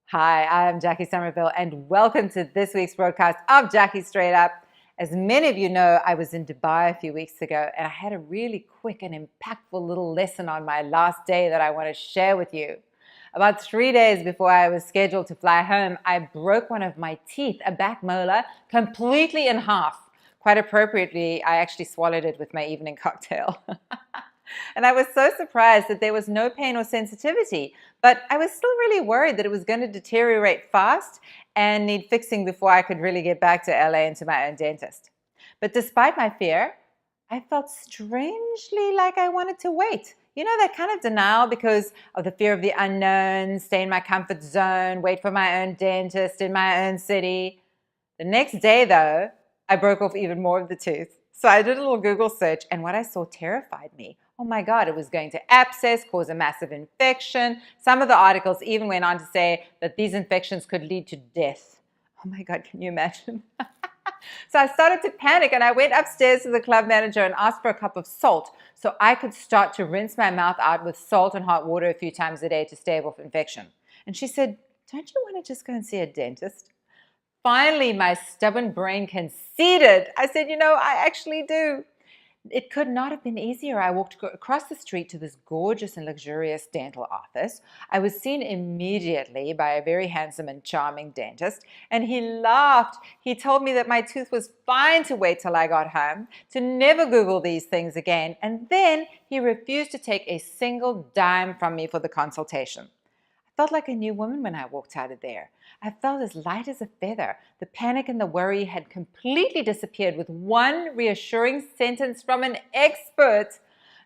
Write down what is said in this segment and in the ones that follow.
Hi, I'm Jackie Somerville, and welcome to this week's broadcast of Jackie Straight Up. As many of you know, I was in Dubai a few weeks ago, and I had a really quick and impactful little lesson on my last day that I want to share with you. About 3 days before I was scheduled to fly home, I broke one of my teeth, a back molar, completely in half. Quite appropriately, I actually swallowed it with my evening cocktail. And I was so surprised that there was no pain or sensitivity, but I was still really worried that it was going to deteriorate fast and need fixing before I could really get back to LA and to my own dentist. But despite my fear, I felt strangely like I wanted to wait. You know, that kind of denial because of the fear of the unknown, stay in my comfort zone, wait for my own dentist in my own city. The next day, though, I broke off even more of the tooth. So I did a little Google search, and what I saw terrified me. Oh my God, it was going to abscess, cause a massive infection. Some of the articles even went on to say that these infections could lead to death. Oh my God, can you imagine? So I started to panic, and I went upstairs to the club manager and asked for a cup of salt so I could start to rinse my mouth out with salt and hot water a few times a day to stave off infection. And she said, "Don't you want to just go and see a dentist?" Finally, my stubborn brain conceded. I said, I actually do. It could not have been easier. I walked across the street to this gorgeous and luxurious dental office. I was seen immediately by a very handsome and charming dentist, and he laughed. He told me that my tooth was fine to wait till I got home, to never Google these things again, and then he refused to take a single dime from me for the consultation. I felt like a new woman when I walked out of there. I felt as light as a feather. The panic and the worry had completely disappeared with one reassuring sentence from an expert.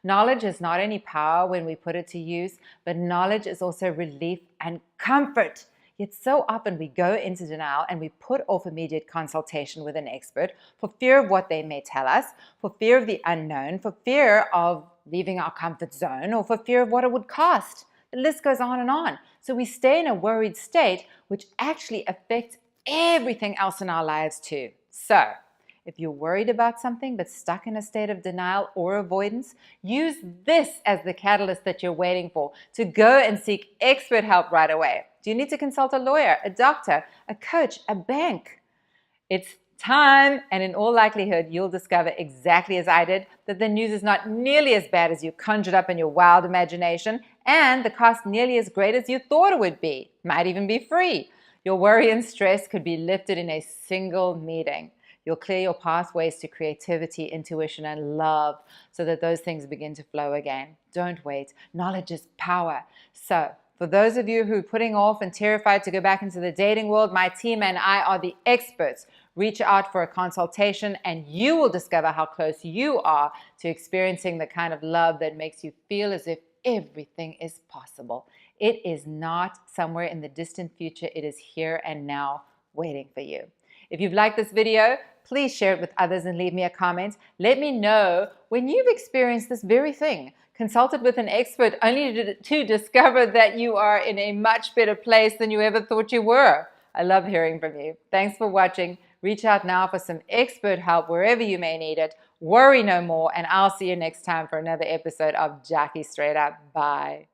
Knowledge is not only power when we put it to use, but knowledge is also relief and comfort. Yet so often we go into denial and we put off immediate consultation with an expert for fear of what they may tell us, for fear of the unknown, for fear of leaving our comfort zone, or for fear of what it would cost. The list goes on and on. So we stay in a worried state, which actually affects everything else in our lives too. So if you're worried about something but stuck in a state of denial or avoidance, use this as the catalyst that you're waiting for to go and seek expert help right away. Do you need to consult a lawyer, a doctor, a coach, a bank? It's time, and in all likelihood, you'll discover exactly as I did that the news is not nearly as bad as you conjured up in your wild imagination, and the cost nearly as great as you thought it would be. Might even be free. Your worry and stress could be lifted in a single meeting. You'll clear your pathways to creativity, intuition, and love so that those things begin to flow again. Don't wait. Knowledge is power. So, for those of you who are putting off and terrified to go back into the dating world, my team and I are the experts. Reach out for a consultation and you will discover how close you are to experiencing the kind of love that makes you feel as if everything is possible. It is not somewhere in the distant future. It is here and now waiting for you. If you've liked this video, please share it with others and leave me a comment. Let me know when you've experienced this very thing. Consulted with an expert only to discover that you are in a much better place than you ever thought you were. I love hearing from you. Thanks for watching. Reach out now for some expert help wherever you may need it. Worry no more, and I'll see you next time for another episode of Jackie Straight Up. Bye.